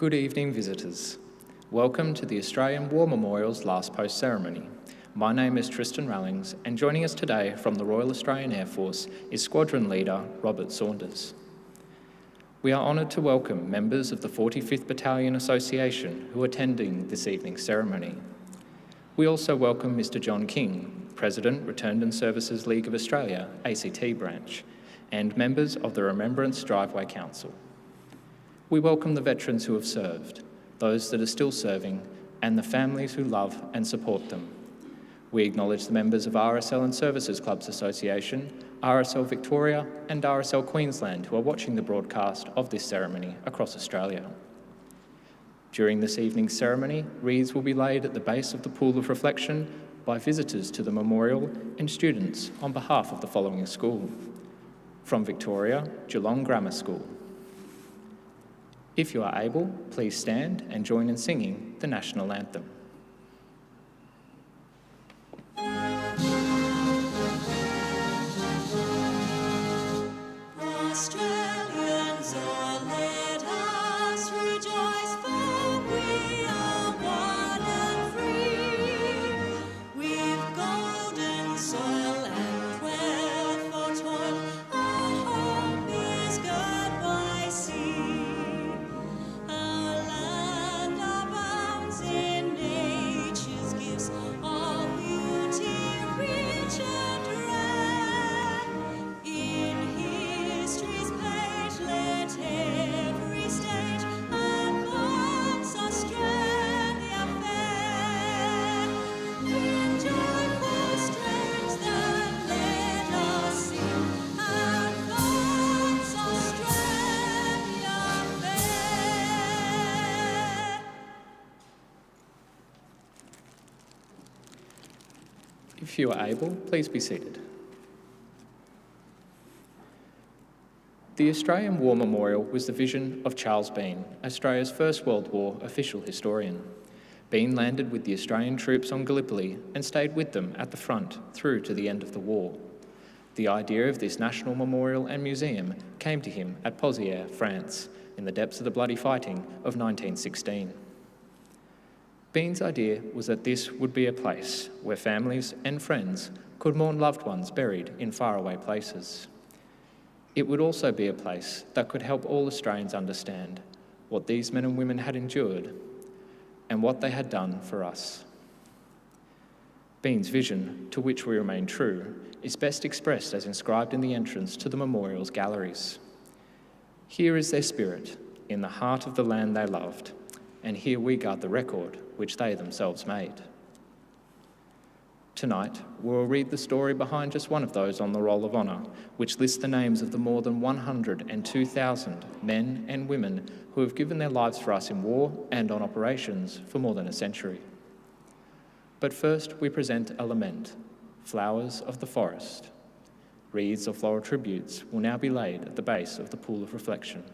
Good evening, visitors. Welcome to the Australian War Memorial's last post ceremony. My name is Tristan Rallings, and joining us today from the Royal Australian Air Force is Squadron Leader Robert Saunders. We are honoured to welcome members of the 45th Battalion Association who are attending this evening's ceremony. We also welcome Mr John King, President, Returned and Services League of Australia, ACT branch, and members of the Remembrance Driveway Council. We welcome the veterans who have served, those that are still serving, and the families who love and support them. We acknowledge the members of RSL Services Clubs Association, RSL Victoria and RSL Queensland who are watching the broadcast of this ceremony across Australia. During this evening's ceremony, wreaths will be laid at the base of the pool of reflection by visitors to the memorial and students on behalf of the following school. From Victoria, Geelong Grammar School. If you are able, please stand and join in singing the National Anthem. Australians, oh, let us rejoice, for we are one and free. We've golden soil and wealth for toil, our home is good by sea. Our land abounds in nature's gifts, all beauty rich and rare. In history's page, let every stage advance Australia fair. In joyful strains that let us sing, advance Australia fair. If you are able, please be seated. The Australian War Memorial was the vision of Charles Bean, Australia's First World War official historian. Bean landed with the Australian troops on Gallipoli and stayed with them at the front through to the end of the war. The idea of this national memorial and museum came to him at Pozières, France, in the depths of the bloody fighting of 1916. Bean's idea was that this would be a place where families and friends could mourn loved ones buried in faraway places. It would also be a place that could help all Australians understand what these men and women had endured and what they had done for us. Bean's vision, to which we remain true, is best expressed as inscribed in the entrance to the memorial's galleries. Here is their spirit, in the heart of the land they loved, and here we guard the record which they themselves made. Tonight, we'll read the story behind just one of those on the Roll of Honour, which lists the names of the more than 102,000 men and women who have given their lives for us in war and on operations for more than a century. But first, we present a lament, Flowers of the Forest. Wreaths of floral tributes will now be laid at the base of the pool of reflection.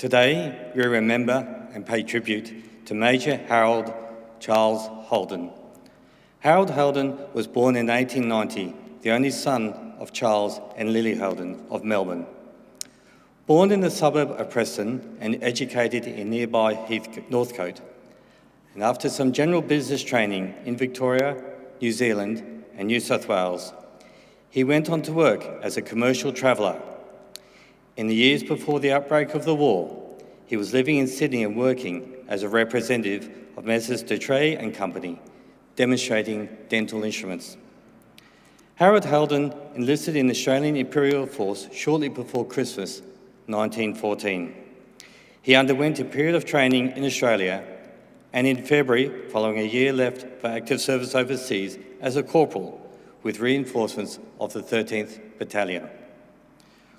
Today, we remember and pay tribute to Major Harold Charles Howden. Harold Howden was born in 1890, the only son of Charles and Lily Howden of Melbourne. Born in the suburb of Preston and educated in nearby Northcote, and after some general business training in Victoria, New Zealand and New South Wales, he went on to work as a commercial traveller. In the years before the outbreak of the war, he was living in Sydney and working as a representative of Messrs. Dutrey and Company, demonstrating dental instruments. Harold Howden enlisted in the Australian Imperial Force shortly before Christmas 1914. He underwent a period of training in Australia, and in February, following a year left for active service overseas as a corporal with reinforcements of the 13th Battalion.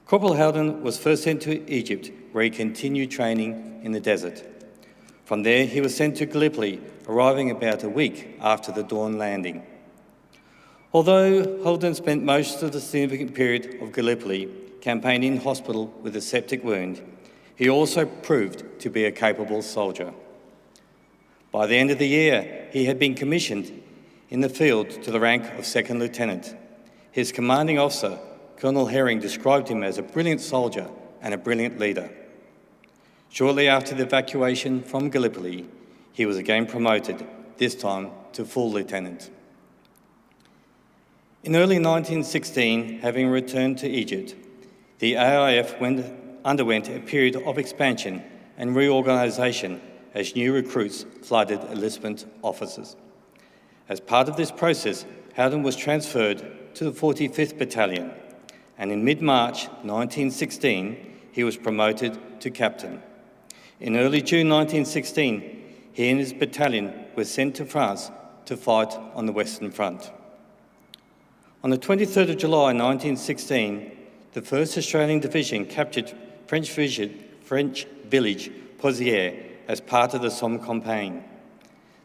Corporal Howden was first sent to Egypt, where he continued training in the desert. From there, he was sent to Gallipoli, arriving about a week after the Dawn landing. Although Howden spent most of the significant period of Gallipoli campaigning in hospital with a septic wound, he also proved to be a capable soldier. By the end of the year, he had been commissioned in the field to the rank of second lieutenant. His commanding officer, Colonel Herring, described him as a brilliant soldier and a brilliant leader. Shortly after the evacuation from Gallipoli, he was again promoted, this time to full lieutenant. In early 1916, having returned to Egypt, the AIF underwent a period of expansion and reorganisation as new recruits flooded enlistment officers. As part of this process, Howden was transferred to the 45th Battalion, and in mid-March 1916, he was promoted to captain. In early June 1916, he and his battalion were sent to France to fight on the Western Front. On the 23rd of July 1916, the 1st Australian Division captured French village Pozières as part of the Somme campaign.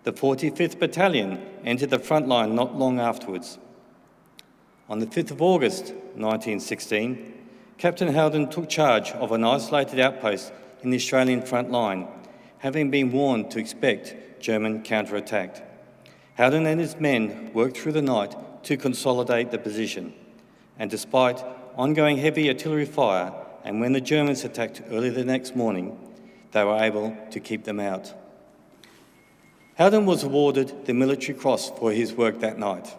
The 45th Battalion entered the front line not long afterwards. On the 5th of August 1916, Captain Howden took charge of an isolated outpost in the Australian front line, having been warned to expect German counterattack. Howden and his men worked through the night to consolidate the position, and despite ongoing heavy artillery fire, and when the Germans attacked early the next morning, they were able to keep them out. Howden was awarded the Military Cross for his work that night.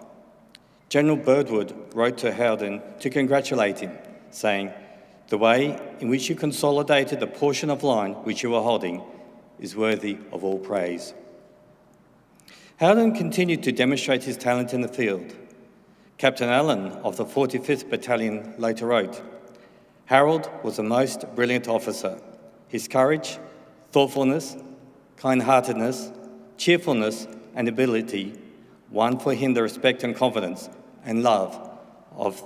General Birdwood wrote to Howden to congratulate him, saying, "The way in which you consolidated the portion of line which you were holding is worthy of all praise." Howden continued to demonstrate his talent in the field. Captain Allen of the 45th Battalion later wrote, "Harold was a most brilliant officer. His courage, thoughtfulness, kind-heartedness, cheerfulness and ability won for him the respect and confidence and love of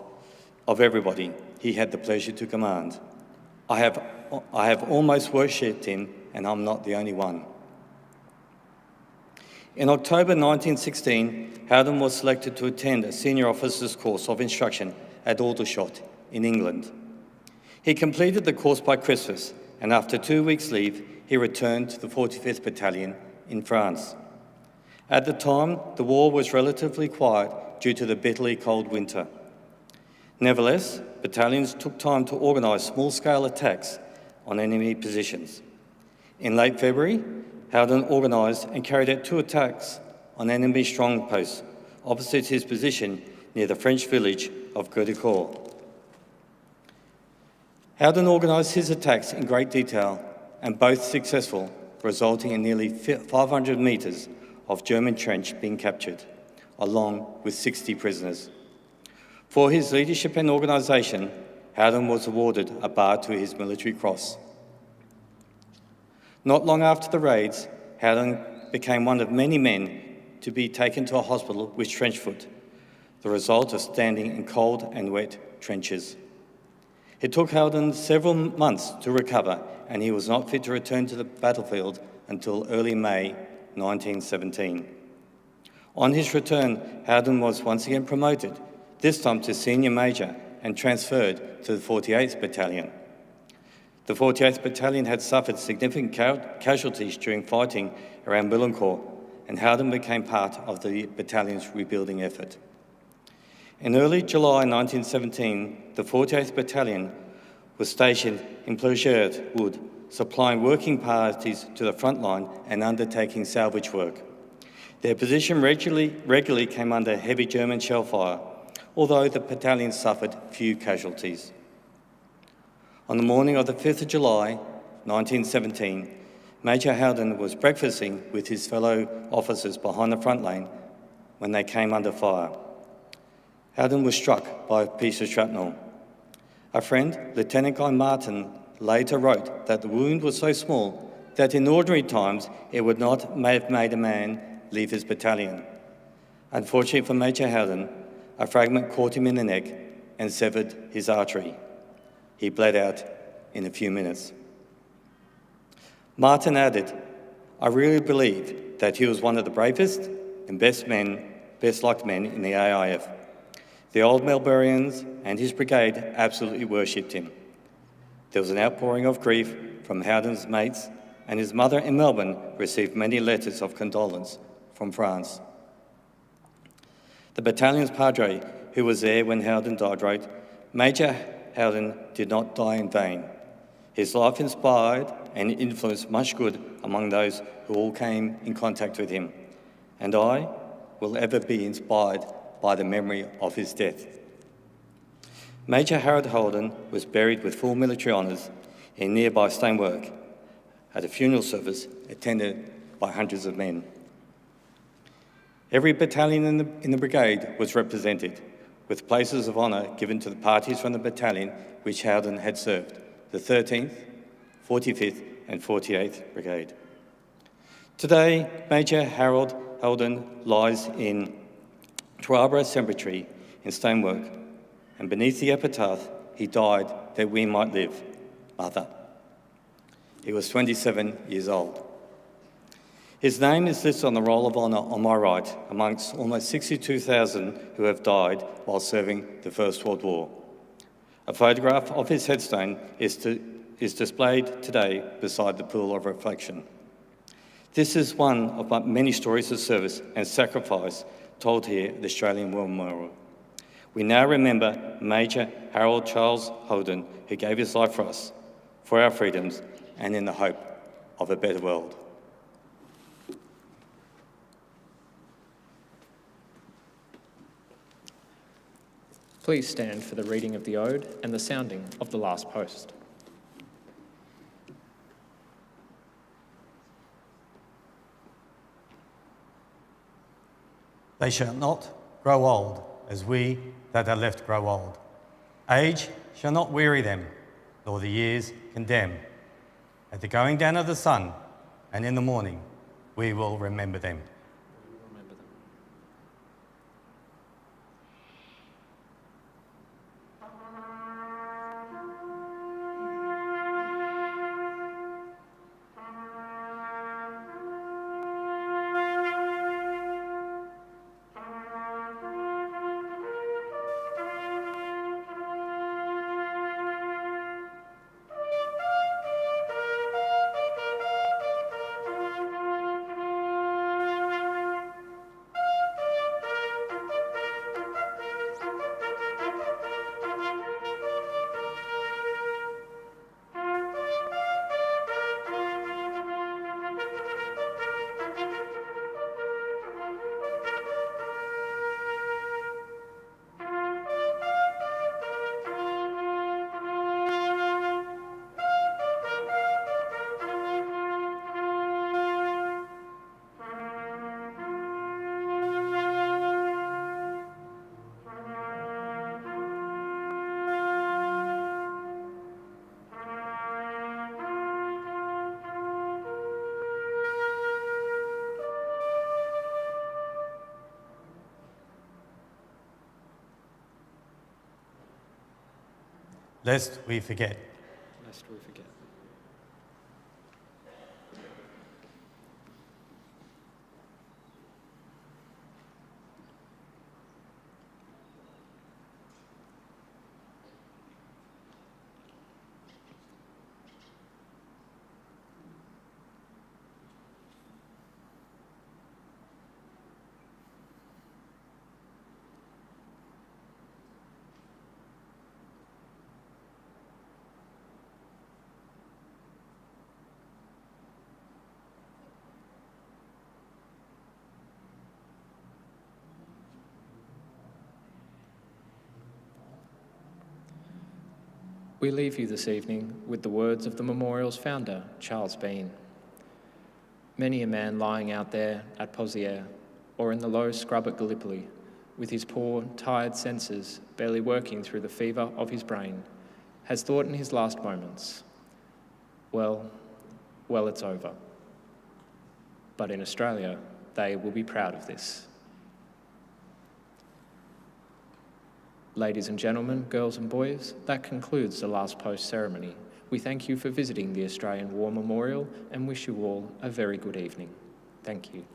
everybody he had the pleasure to command. I have almost worshipped him, and I'm not the only one." In October 1916, Howden was selected to attend a senior officers course of instruction at Aldershot in England. He completed the course by Christmas, and after 2 weeks' leave, he returned to the 45th Battalion in France. At the time, the war was relatively quiet due to the bitterly cold winter. Nevertheless, battalions took time to organise small-scale attacks on enemy positions. In late February, Howden organised and carried out 2 attacks on enemy strong posts opposite his position near the French village of Gueudecourt. Howden organised his attacks in great detail, and both successful, resulting in nearly 500 metres of German trench being captured, along with 60 prisoners. For his leadership and organisation, Howden was awarded a bar to his Military Cross. Not long after the raids, Howden became one of many men to be taken to a hospital with trench foot, the result of standing in cold and wet trenches. It took Howden several months to recover, and he was not fit to return to the battlefield until early May 1917. On his return, Howden was once again promoted, this time to senior major, and transferred to the 48th Battalion. The 48th Battalion had suffered significant casualties during fighting around Willencourt, and Howden became part of the battalion's rebuilding effort. In early July 1917, the 48th Battalion was stationed in Pleasure Wood, supplying working parties to the front line and undertaking salvage work. Their position regularly came under heavy German shell fire, although the battalion suffered few casualties. On the morning of the 5th of July, 1917, Major Howden was breakfasting with his fellow officers behind the front line when they came under fire. Howden was struck by a piece of shrapnel. A friend, Lieutenant Guy Martin, later wrote that the wound was so small that in ordinary times it would not have made a man leave his battalion. Unfortunately for Major Howden, a fragment caught him in the neck and severed his artery. He bled out in a few minutes. Martin added, "I really believe that he was one of the bravest and best liked men in the AIF. The old Melbourians and his brigade absolutely worshipped him." There was an outpouring of grief from Howden's mates, and his mother in Melbourne received many letters of condolence from France. The battalion's padre, who was there when Howden died, wrote, "Major Howden did not die in vain. His life inspired and influenced much good among those who all came in contact with him, and I will ever be inspired by the memory of his death." Major Harold Howden was buried with full military honours in nearby stonework at a funeral service attended by hundreds of men. Every battalion in the brigade was represented, with places of honour given to the parties from the battalion which Howden had served, the 13th, 45th and 48th Brigade. Today, Major Harold Howden lies in Twarborough Cemetery in Stonework, and beneath the epitaph, "He died that we might live, Mother." He was 27 years old. His name is listed on the Roll of Honour on my right, amongst almost 62,000 who have died while serving the First World War. A photograph of his headstone is displayed today beside the pool of reflection. This is one of my many stories of service and sacrifice told here at the Australian War Memorial. We now remember Major Harold Charles Howden, who gave his life for us, for our freedoms, and in the hope of a better world. Please stand for the reading of the Ode and the sounding of the last post. They shall not grow old as we that are left grow old. Age shall not weary them, nor the years condemn. At the going down of the sun and in the morning, we will remember them. Lest we forget. Lest we forget. We leave you this evening with the words of the memorial's founder, Charles Bean. Many a man lying out there at Pozières or in the low scrub at Gallipoli, with his poor, tired senses barely working through the fever of his brain, has thought in his last moments, well, it's over. But in Australia, they will be proud of this. Ladies and gentlemen, girls and boys, that concludes the last post ceremony. We thank you for visiting the Australian War Memorial and wish you all a very good evening. Thank you.